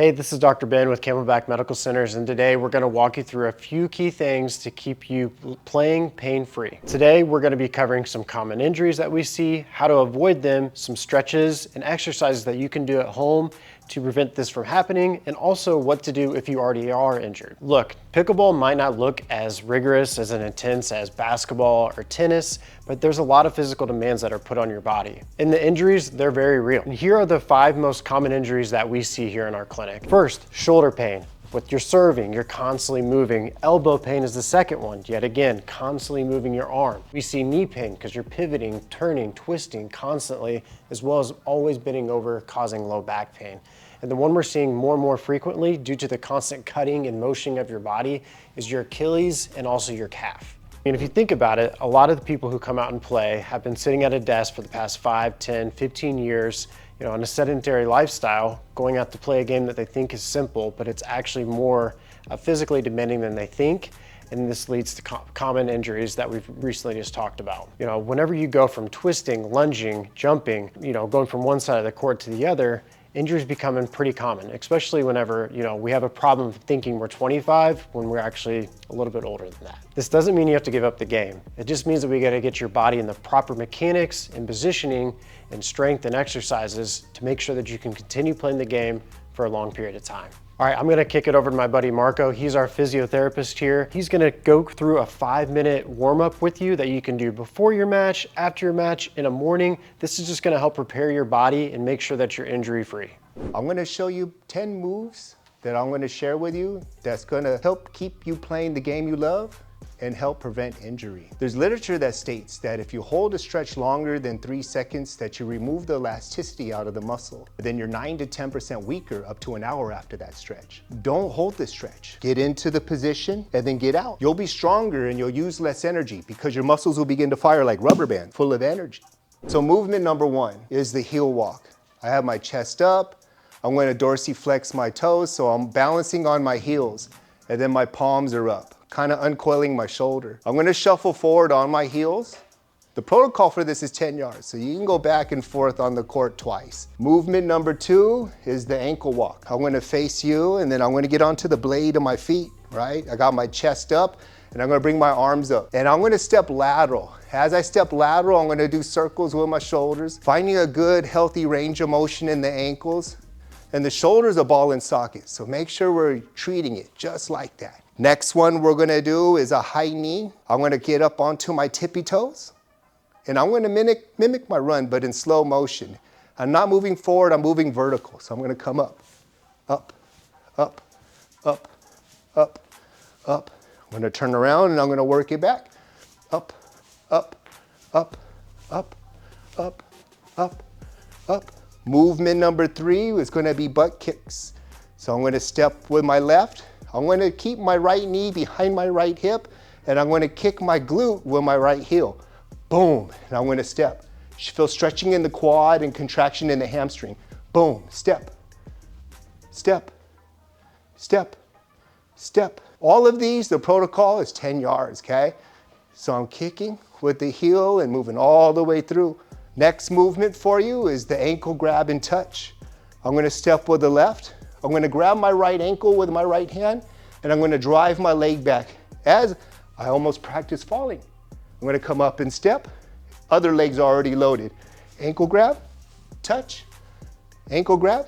Hey, this is Dr. Ben with Camelback Medical Centers, and today we're going to walk you through a few key things to keep you playing pain-free. Today we're going to be covering some common injuries that we see, how to avoid them, some stretches and exercises that you can do at home to prevent this from happening, and also what to do if you already are injured. Look, pickleball might not look as rigorous as and intense as basketball or tennis, but there's a lot of physical demands that are put on your body. And the injuries, they're very real. And here are the 5 most common injuries that we see here in our clinic. First, shoulder pain. With your serving, you're constantly moving. Elbow pain is the second one. Yet again, constantly moving your arm. We see knee pain because you're pivoting, turning, twisting constantly, as well as always bending over, causing low back pain. And the one we're seeing more and more frequently due to the constant cutting and motioning of your body is your Achilles and also your calf. And if you think about it, a lot of the people who come out and play have been sitting at a desk for the past 5, 10, 15 years, in a sedentary lifestyle, going out to play a game that they think is simple, but it's actually more physically demanding than they think. And this leads to common injuries that we've recently just talked about. Whenever you go from twisting, lunging, jumping, going from one side of the court to the other, injuries becoming pretty common, especially whenever, we have a problem of thinking we're 25 when we're actually a little bit older than that. This doesn't mean you have to give up the game. It just means that we got to get your body in the proper mechanics and positioning and strength and exercises to make sure that you can continue playing the game for a long period of time. All right, I'm gonna kick it over to my buddy Marco. He's our physiotherapist here. He's gonna go through a 5-minute warm-up with you that you can do before your match, after your match, in the morning. This is just gonna help prepare your body and make sure that you're injury-free. I'm gonna show you 10 moves that I'm gonna share with you that's gonna help keep you playing the game you love and help prevent injury. There's literature that states that if you hold a stretch longer than 3 seconds, that you remove the elasticity out of the muscle, then you're 9 to 10% weaker up to an hour after that stretch. Don't hold the stretch. Get into the position and then get out. You'll be stronger and you'll use less energy because your muscles will begin to fire like rubber band, full of energy. So movement number 1 is the heel walk. I have my chest up. I'm gonna dorsiflex my toes, so I'm balancing on my heels, and then my palms are up, kind of uncoiling my shoulder. I'm gonna shuffle forward on my heels. The protocol for this is 10 yards, so you can go back and forth on the court twice. Movement number 2 is the ankle walk. I'm gonna face you, and then I'm gonna get onto the blade of my feet, right? I got my chest up, and I'm gonna bring my arms up. And I'm gonna step lateral. As I step lateral, I'm gonna do circles with my shoulders, finding a good, healthy range of motion in the ankles. And the shoulder's a ball and socket, so make sure we're treating it just like that. Next one we're gonna do is a high knee. I'm gonna get up onto my tippy toes, and I'm gonna mimic my run, but in slow motion. I'm not moving forward, I'm moving vertical. So I'm gonna come up, up, up, up, up, up. I'm gonna turn around and I'm gonna work it back. Up, up, up, up, up, up, up. Movement number 3 is gonna be butt kicks. So I'm gonna step with my left. I'm gonna keep my right knee behind my right hip, and I'm gonna kick my glute with my right heel. Boom, and I'm gonna step. Feel stretching in the quad and contraction in the hamstring. Boom, step, step, step, step. All of these, the protocol is 10 yards, okay? So I'm kicking with the heel and moving all the way through. Next movement for you is the ankle grab and touch. I'm gonna step with the left. I'm gonna grab my right ankle with my right hand, and I'm gonna drive my leg back as I almost practice falling. I'm gonna come up and step. Other leg's already loaded. Ankle grab, touch, ankle grab,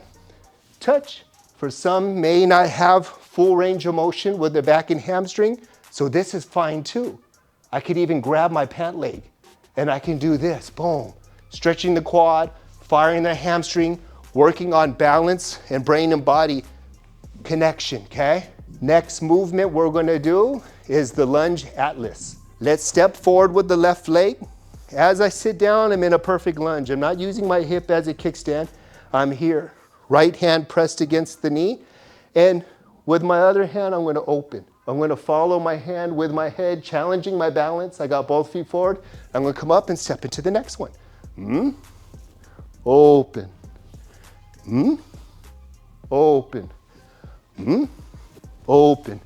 touch. For some may not have full range of motion with the back and hamstring, so this is fine too. I could even grab my pant leg, and I can do this, boom. Stretching the quad, firing the hamstring, working on balance and brain and body connection, okay? Next movement we're gonna do is the lunge atlas. Let's step forward with the left leg. As I sit down, I'm in a perfect lunge. I'm not using my hip as a kickstand. I'm here. Right hand pressed against the knee, and with my other hand, I'm gonna open. I'm gonna follow my hand with my head, challenging my balance. I got both feet forward. I'm gonna come up and step into the next one. Open. Open. Open.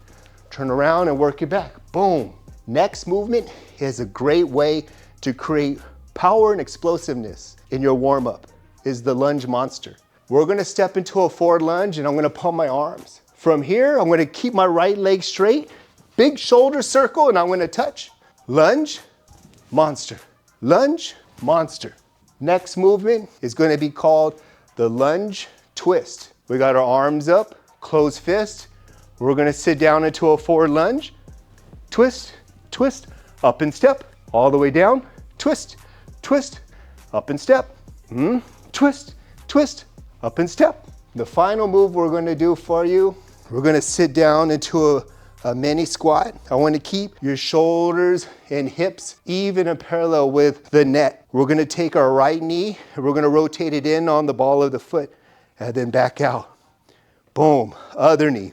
Turn around and work it back. Boom. Next movement is a great way to create power and explosiveness in your warm-up, is the lunge monster. We're gonna step into a forward lunge and I'm gonna pump my arms. From here, I'm gonna keep my right leg straight, big shoulder circle, and I'm gonna touch. Lunge, monster. Lunge, monster. Next movement is gonna be called the lunge twist. We got our arms up, closed fist. We're gonna sit down into a forward lunge, twist, twist, up and step, all the way down, twist, twist, up and step, twist, twist, up and step. The final move we're gonna do for you, we're gonna sit down into a mini squat. I want to keep your shoulders and hips even and parallel with the net. We're gonna take our right knee and we're gonna rotate it in on the ball of the foot and then back out. Boom, other knee,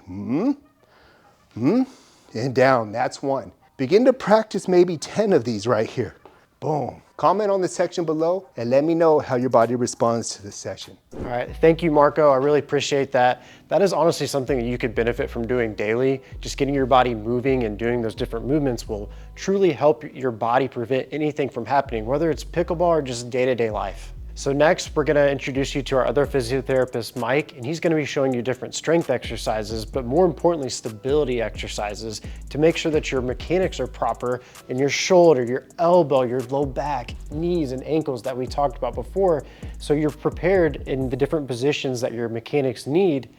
and down, that's one. Begin to practice maybe 10 of these right here. Boom. Comment on the section below and let me know how your body responds to this session. All right, thank you, Marco. I really appreciate that. That is honestly something that you could benefit from doing daily. Just getting your body moving and doing those different movements will truly help your body prevent anything from happening, whether it's pickleball or just day-to-day life. So next, we're gonna introduce you to our other physiotherapist, Mike, and he's gonna be showing you different strength exercises, but more importantly, stability exercises to make sure that your mechanics are proper in your shoulder, your elbow, your low back, knees, and ankles that we talked about before. So you're prepared in the different positions that your mechanics need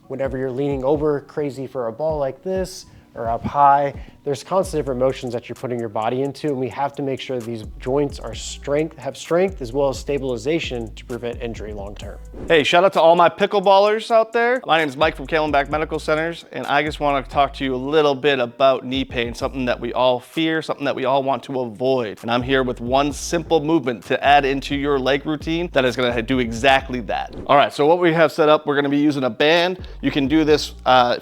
whenever you're leaning over crazy for a ball like this, or up high. There's constant different motions that you're putting your body into, and we have to make sure these joints are have strength as well as stabilization to prevent injury long term. Hey, shout out to all my pickleballers out there. My name is Mike from Camelback Medical Centers, and I just want to talk to you a little bit about knee pain, something that we all fear, something that we all want to avoid. And I'm here with one simple movement to add into your leg routine that is going to do exactly that. All right, so what we have set up, we're going to be using a band. You can do this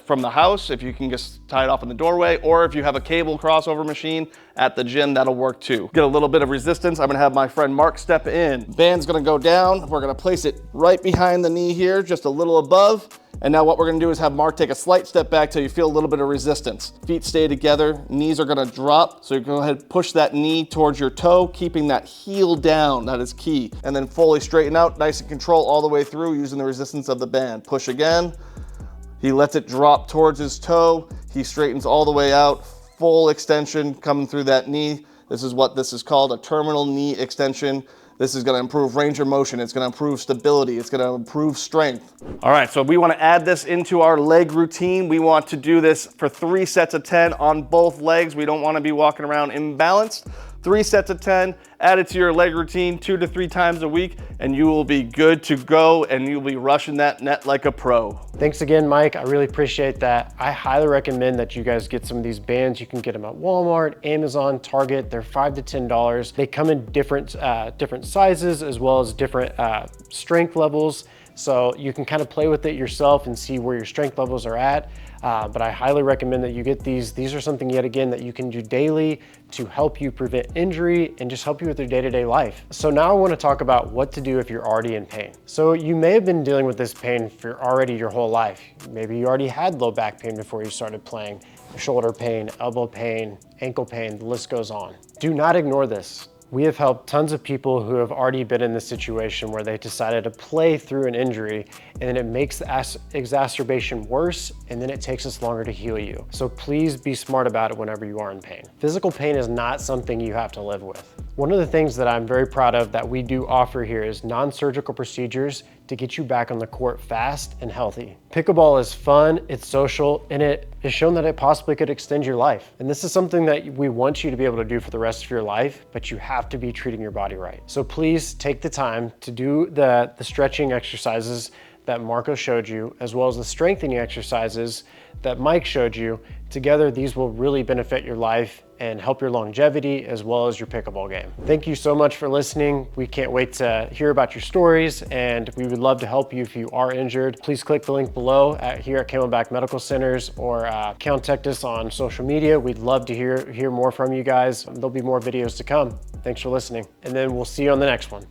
from the house if you can just tie it off in the doorway, or if you have a cable crossover machine at the gym, that'll work too. Get a little bit of resistance. I'm gonna have my friend Mark step in. Band's gonna go down. We're gonna place it right behind the knee here, just a little above. And now what we're gonna do is have Mark take a slight step back till you feel a little bit of resistance. Feet stay together, knees are gonna drop. So you go ahead and push that knee towards your toe, keeping that heel down, that is key. And then fully straighten out, nice and control all the way through using the resistance of the band. Push again. He lets it drop towards his toe. He straightens all the way out, full extension coming through that knee. This is what this is called, a terminal knee extension. This is gonna improve range of motion. It's gonna improve stability. It's gonna improve strength. All right, so we wanna add this into our leg routine. We want to do this for 3 sets of 10 on both legs. We don't wanna be walking around imbalanced. 3 sets of 10, add it to your leg routine 2 to 3 times a week, and you will be good to go, and you'll be rushing that net like a pro. Thanks again, Mike. I really appreciate that. I highly recommend that you guys get some of these bands. You can get them at Walmart, Amazon, Target. They're $5 to $10. They come in different sizes as well as different strength levels. So you can kind of play with it yourself and see where your strength levels are at. But I highly recommend that you get these. These are something, yet again, that you can do daily to help you prevent injury and just help you with your day-to-day life. So now I want to talk about what to do if you're already in pain. So you may have been dealing with this pain for already your whole life. Maybe you already had low back pain before you started playing, shoulder pain, elbow pain, ankle pain, the list goes on. Do not ignore this. We have helped tons of people who have already been in this situation where they decided to play through an injury, and then it makes the exacerbation worse, and then it takes us longer to heal you. So please be smart about it whenever you are in pain. Physical pain is not something you have to live with. One of the things that I'm very proud of that we do offer here is non-surgical procedures to get you back on the court fast and healthy. Pickleball is fun, it's social, and it is shown that it possibly could extend your life. And this is something that we want you to be able to do for the rest of your life, but you have to be treating your body right. So please take the time to do the stretching exercises that Marco showed you, as well as the strengthening exercises that Mike showed you. Together, these will really benefit your life and help your longevity as well as your pickleball game. Thank you so much for listening. We can't wait to hear about your stories, and we would love to help you if you are injured. Please click the link below here at Camelback Medical Centers, or contact us on social media. We'd love to hear more from you guys. There'll be more videos to come. Thanks for listening, and then we'll see you on the next one.